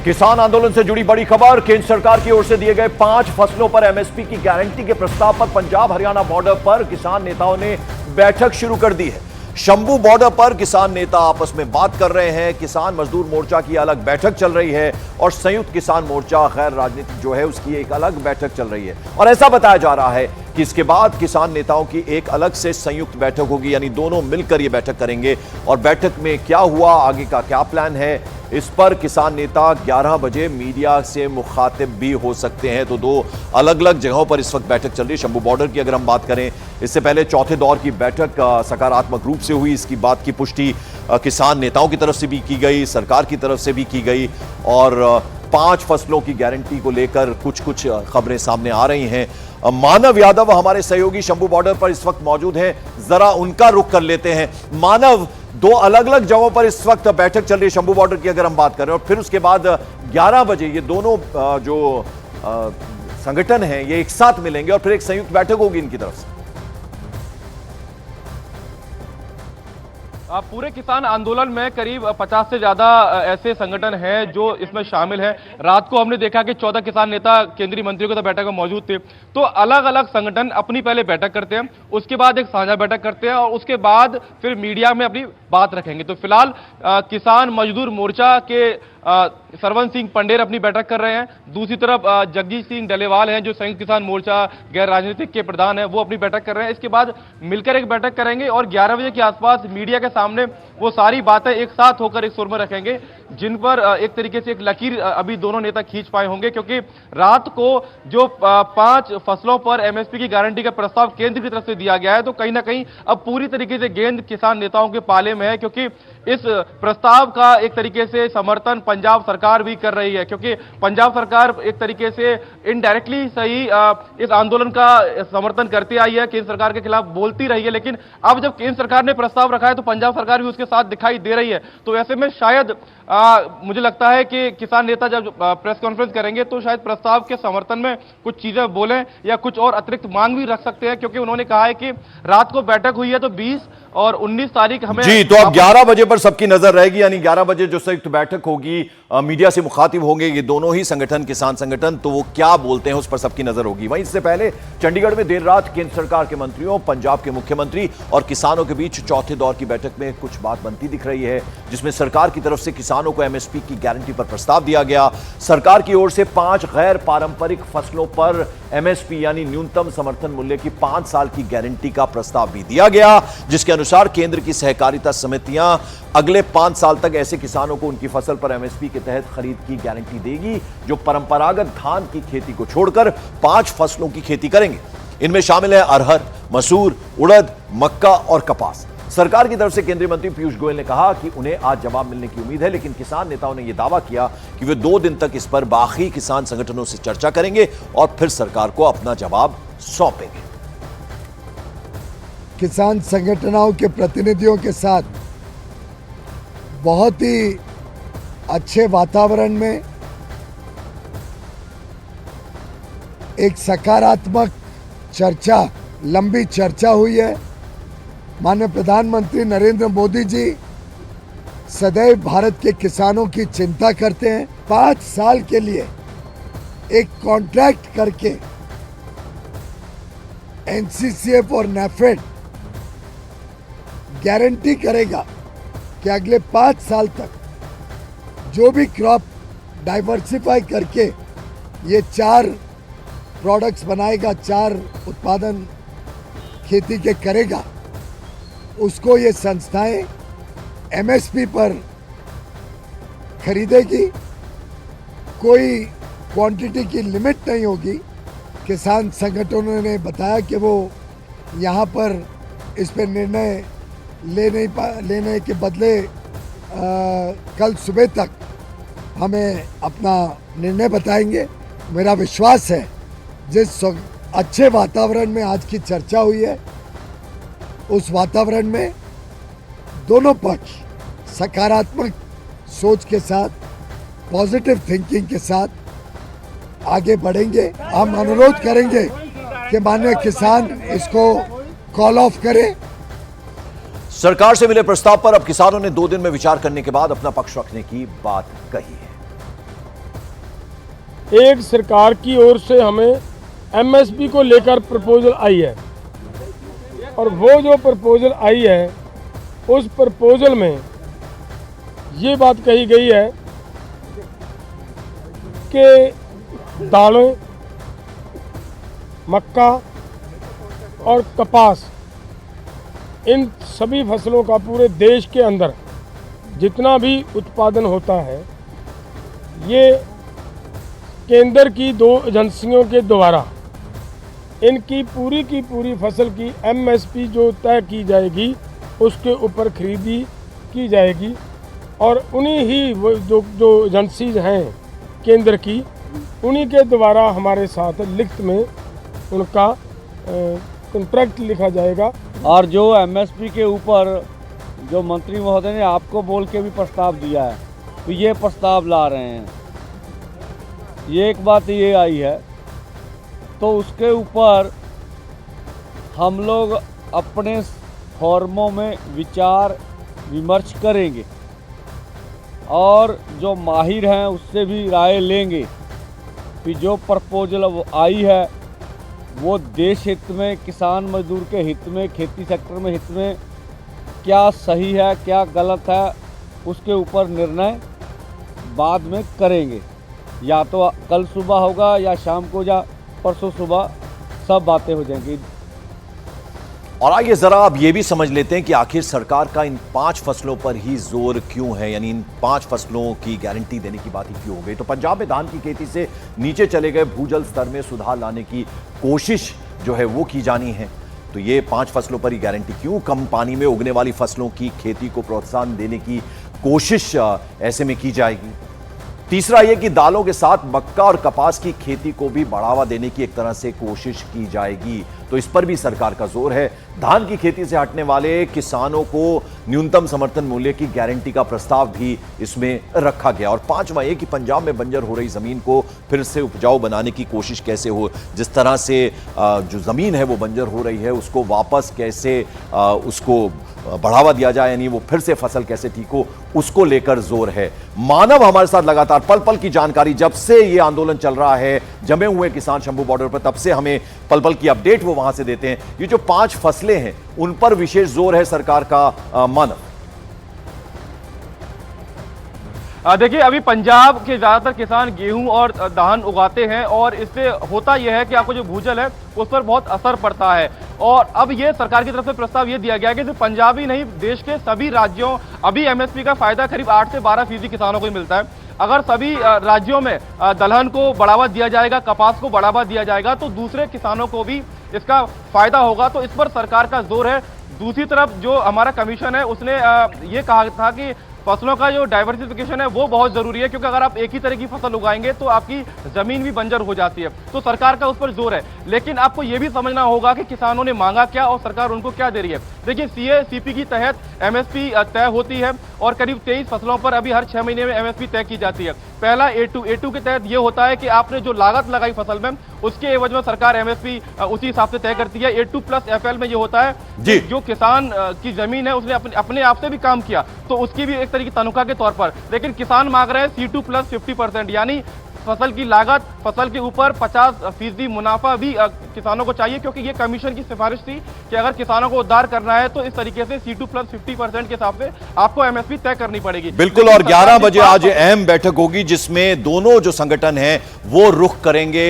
किसान आंदोलन से जुड़ी बड़ी खबर। केंद्र सरकार की ओर से दिए गए 5 फसलों पर एमएसपी की गारंटी के प्रस्ताव पर पंजाब हरियाणा बॉर्डर पर किसान नेताओं ने बैठक शुरू कर दी है। शंभू बॉर्डर पर किसान नेता आपस में बात कर रहे हैं। किसान मजदूर मोर्चा की अलग बैठक चल रही है और संयुक्त किसान मोर्चा गैर राजनीतिक जो है उसकी एक अलग बैठक चल रही है। और ऐसा बताया जा रहा है कि इसके बाद किसान नेताओं की एक अलग से संयुक्त बैठक होगी, यानी दोनों मिलकर यह बैठक करेंगे। और बैठक में क्या हुआ, आगे का क्या प्लान है, इस पर किसान नेता 11 बजे मीडिया से मुखातिब भी हो सकते हैं। तो दो अलग अलग जगहों पर इस वक्त बैठक चल रही है। शंभू बॉर्डर की अगर हम बात करें, इससे पहले चौथे दौर की बैठक सकारात्मक रूप से हुई। इसकी बात की पुष्टि किसान नेताओं की तरफ से भी की गई, सरकार की तरफ से भी की गई। और 5 फसलों की गारंटी को लेकर कुछ खबरें सामने आ रही हैं। मानव यादव हमारे सहयोगी शंभू बॉर्डर पर इस वक्त मौजूद हैं, जरा उनका रुख कर लेते हैं। मानव, दो अलग अलग जगहों पर इस वक्त बैठक चल रही है शंभू बॉर्डर की अगर हम बात करें, और फिर उसके बाद 11 बजे ये दोनों जो संगठन हैं ये एक साथ मिलेंगे और फिर एक संयुक्त बैठक होगी इनकी तरफ से। पूरे किसान आंदोलन में करीब 50 से ज्यादा ऐसे संगठन हैं जो इसमें शामिल हैं। रात को हमने देखा कि 14 किसान नेता केंद्रीय मंत्रियों के साथ बैठक में मौजूद थे। तो अलग अलग संगठन अपनी पहले बैठक करते हैं, उसके बाद एक साझा बैठक करते हैं और उसके बाद फिर मीडिया में अपनी बात रखेंगे। तो फिलहाल किसान मजदूर मोर्चा के सरवन सिंह पंडेर अपनी बैठक कर रहे हैं। दूसरी तरफ जगजीत सिंह डलेवाल हैं जो संयुक्त किसान मोर्चा गैर राजनीतिक के प्रधान हैं, वो अपनी बैठक कर रहे हैं। इसके बाद मिलकर एक बैठक करेंगे और 11 बजे के आसपास मीडिया के सामने वो सारी बातें एक साथ होकर एक सुर में रखेंगे, जिन पर एक तरीके से एक लकीर अभी दोनों नेता खींच पाए होंगे। क्योंकि रात को जो 5 फसलों पर एमएसपी की गारंटी का प्रस्ताव केंद्र की तरफ से दिया गया है, तो कहीं ना कहीं अब पूरी तरीके से गेंद किसान नेताओं के पाले में है। क्योंकि इस प्रस्ताव का एक तरीके से समर्थन पंजाब सरकार भी कर रही है, क्योंकि पंजाब सरकार एक तरीके से इनडायरेक्टली सही इस आंदोलन का समर्थन करती आई है, केंद्र सरकार के खिलाफ बोलती रही है। लेकिन अब जब केंद्र सरकार ने प्रस्ताव रखा है तो पंजाब सरकार भी उसके साथ दिखाई दे रही है। तो ऐसे में शायद मुझे लगता है कि किसान नेता जब प्रेस कॉन्फ्रेंस करेंगे तो शायद प्रस्ताव के समर्थन में कुछ चीजें बोलें या कुछ और अतिरिक्त मांग भी रख सकते हैं। क्योंकि उन्होंने कहा है कि रात को बैठक हुई है तो 20 और 19 तारीख हमें जी, तो अब 11 बजे पर सबकी नजर रहेगी, यानी 11 बजे जो संयुक्त बैठक होगी, मीडिया से मुखातिब होंगे ये दोनों ही संगठन, किसान संगठन, तो वो क्या बोलते हैं उस पर सबकी नजर होगी। वहीं इससे पहले चंडीगढ़ में देर रात केंद्र सरकार के मंत्रियों, पंजाब के मुख्यमंत्री और किसानों के बीच चौथे दौर की बैठक में कुछ बात बनती दिख रही है, जिसमें सरकार की तरफ से किसानों को एमएसपी की गारंटी पर प्रस्ताव दिया गया। सरकार की ओर से 5 गैर पारंपरिक फसलों पर एमएसपी यानी न्यूनतम समर्थन मूल्य की 5 साल की गारंटी का प्रस्ताव भी दिया गया, जिसके अनुसार केंद्र की सहकारिता समितियां अगले 5 साल तक ऐसे किसानों को उनकी फसल पर एमएसपी के तहत खरीद की गारंटी देगी जो परंपरागत धान की खेती को छोड़कर 5 फसलों की खेती करेंगे। इनमें शामिल है अरहर, मसूर, उड़द, मक्का और कपास। सरकार की तरफ से केंद्रीय मंत्री पीयूष गोयल ने कहा कि उन्हें आज जवाब मिलने की उम्मीद है, लेकिन किसान नेताओं ने यह दावा किया कि वे 2 दिन तक इस पर बाकी किसान संगठनों से चर्चा करेंगे और फिर सरकार को अपना जवाब सौंपेंगे। किसान संगठनों के प्रतिनिधियों के साथ बहुत ही अच्छे वातावरण में एक सकारात्मक चर्चा, लंबी चर्चा हुई है। माननीय प्रधानमंत्री नरेंद्र मोदी जी सदैव भारत के किसानों की चिंता करते हैं। 5 साल के लिए एक कॉन्ट्रैक्ट करके एनसीसीएफ और नैफेड गारंटी करेगा कि अगले 5 साल तक जो भी क्रॉप डाइवर्सिफाई करके ये 4 प्रोडक्ट्स बनाएगा, 4 उत्पादन खेती के करेगा, उसको ये संस्थाएं एमएसपी पर खरीदेगी। कोई क्वांटिटी की लिमिट नहीं होगी। किसान संगठनों ने बताया कि वो यहाँ पर इस पर निर्णय लेने के बदले कल सुबह तक हमें अपना निर्णय बताएंगे। मेरा विश्वास है जिस अच्छे वातावरण में आज की चर्चा हुई है, उस वातावरण में दोनों पक्ष सकारात्मक सोच के साथ, पॉजिटिव थिंकिंग के साथ आगे बढ़ेंगे। हम अनुरोध करेंगे कि माननीय किसान इसको कॉल ऑफ करें। सरकार से मिले प्रस्ताव पर अब किसानों ने 2 दिन में विचार करने के बाद अपना पक्ष रखने की बात कही है। एक सरकार की ओर से हमें एमएसपी को लेकर प्रपोजल आई है और वो जो प्रपोजल आई है उस प्रपोजल में ये बात कही गई है कि दालें, मक्का और कपास, इन सभी फसलों का पूरे देश के अंदर जितना भी उत्पादन होता है ये केंद्र की 2 एजेंसियों के द्वारा इनकी पूरी फसल की एमएसपी जो तय की जाएगी उसके ऊपर खरीदी की जाएगी और उन्हीं ही वो जो एजेंसीज हैं केंद्र की, उन्हीं के द्वारा हमारे साथ लिखित में उनका कॉन्ट्रैक्ट लिखा जाएगा। और जो एमएसपी के ऊपर जो मंत्री महोदय ने आपको बोल के भी प्रस्ताव दिया है, तो ये प्रस्ताव ला रहे हैं, ये एक बात ये आई है, तो उसके ऊपर हम लोग अपने फॉर्मों में विचार विमर्श करेंगे और जो माहिर हैं उससे भी राय लेंगे कि जो प्रपोजल आई है वो देश हित में, किसान मजदूर के हित में, खेती सेक्टर में हित में क्या सही है क्या गलत है, उसके ऊपर निर्णय बाद में करेंगे। या तो कल सुबह होगा या शाम को या परसों सुबह सब बातें हो जाएंगी। और आइए जरा अब ये भी समझ लेते हैं कि आखिर सरकार का इन 5 फसलों पर ही जोर क्यों है, यानी इन 5 फसलों की गारंटी देने की बात ही क्यों हो गई। तो पंजाब में धान की खेती से नीचे चले गए भूजल स्तर में सुधार लाने की कोशिश जो है वो की जानी है। तो ये 5 फसलों पर ही गारंटी क्यों, कम पानी में उगने वाली फसलों की खेती को प्रोत्साहन देने की कोशिश ऐसे में की जाएगी। तीसरा ये कि दालों के साथ मक्का और कपास की खेती को भी बढ़ावा देने की एक तरह से कोशिश की जाएगी, तो इस पर भी सरकार का जोर है। धान की खेती से हटने वाले किसानों को न्यूनतम समर्थन मूल्य की गारंटी का प्रस्ताव भी इसमें रखा गया। और 5वां ये कि पंजाब में बंजर हो रही जमीन को फिर से उपजाऊ बनाने की कोशिश कैसे हो, जिस तरह से जो जमीन है वो बंजर हो रही है उसको वापस कैसे उसको बढ़ावा दिया जाए, यानी वो फिर से फसल कैसे ठीक हो, उसको लेकर जोर है। मानव हमारे साथ लगातार पल पल की जानकारी, जब से ये आंदोलन चल रहा है, जमे हुए किसान शंभू बॉर्डर पर, तब से हमें पल पल की अपडेट वो वहां से देते हैं। ये जो 5 फसलें हैं उन पर विशेष जोर है सरकार का। मानव, देखिए अभी पंजाब के ज्यादातर किसान गेहूं और धान उगाते हैं और इससे होता यह है कि आपको जो भूजल है उस पर बहुत असर पड़ता है। और अब ये सरकार की तरफ से प्रस्ताव ये दिया गया कि सिर्फ पंजाब ही नहीं, देश के सभी राज्यों अभी एमएसपी का फायदा करीब 8 से 12% किसानों को ही मिलता है। अगर सभी राज्यों में दलहन को बढ़ावा दिया जाएगा, कपास को बढ़ावा दिया जाएगा, तो दूसरे किसानों को भी इसका फायदा होगा। तो इस पर सरकार का जोर है। दूसरी तरफ जो हमारा कमीशन है उसने ये कहा था कि फसलों का जो डाइवर्सिफिकेशन है वो बहुत जरूरी है, क्योंकि अगर आप एक ही तरह की फसल उगाएंगे तो आपकी जमीन भी बंजर हो जाती है। तो सरकार का उस पर जोर है। लेकिन आपको यह भी समझना होगा कि किसानों ने मांगा क्या और सरकार उनको क्या दे रही है। देखिए सीए-सीपी की तहत एमएसपी तय होती है और करीब 23 फसलों पर अभी हर 6 महीने में एमएसपी तय की जाती है। पहला ए2 के तहत यह होता है कि आपने जो लागत लगाई फसल में उसके एवज में सरकार एमएसपी उसी हिसाब से तय करती है। ए2 प्लस एफएल में यह होता है कि जो किसान की जमीन है उसने अपने आप से भी काम किया तो उसकी भी एक तरह की तनख्वाह के तौर पर। लेकिन किसान मांग रहे हैं C2 प्लस 50%, यानी फसल की लागत, फसल के ऊपर 50% मुनाफा भी किसानों को चाहिए, क्योंकि ये कमीशन की सिफारिश थी कि अगर किसानों को उद्धार करना है तो इस तरीके से C2 प्लस 50% के हिसाब से आपको एमएसपी तय करनी पड़ेगी। बिल्कुल। और 11 बजे आज अहम बैठक होगी जिसमें दोनों जो संगठन हैं वो रुख करेंगे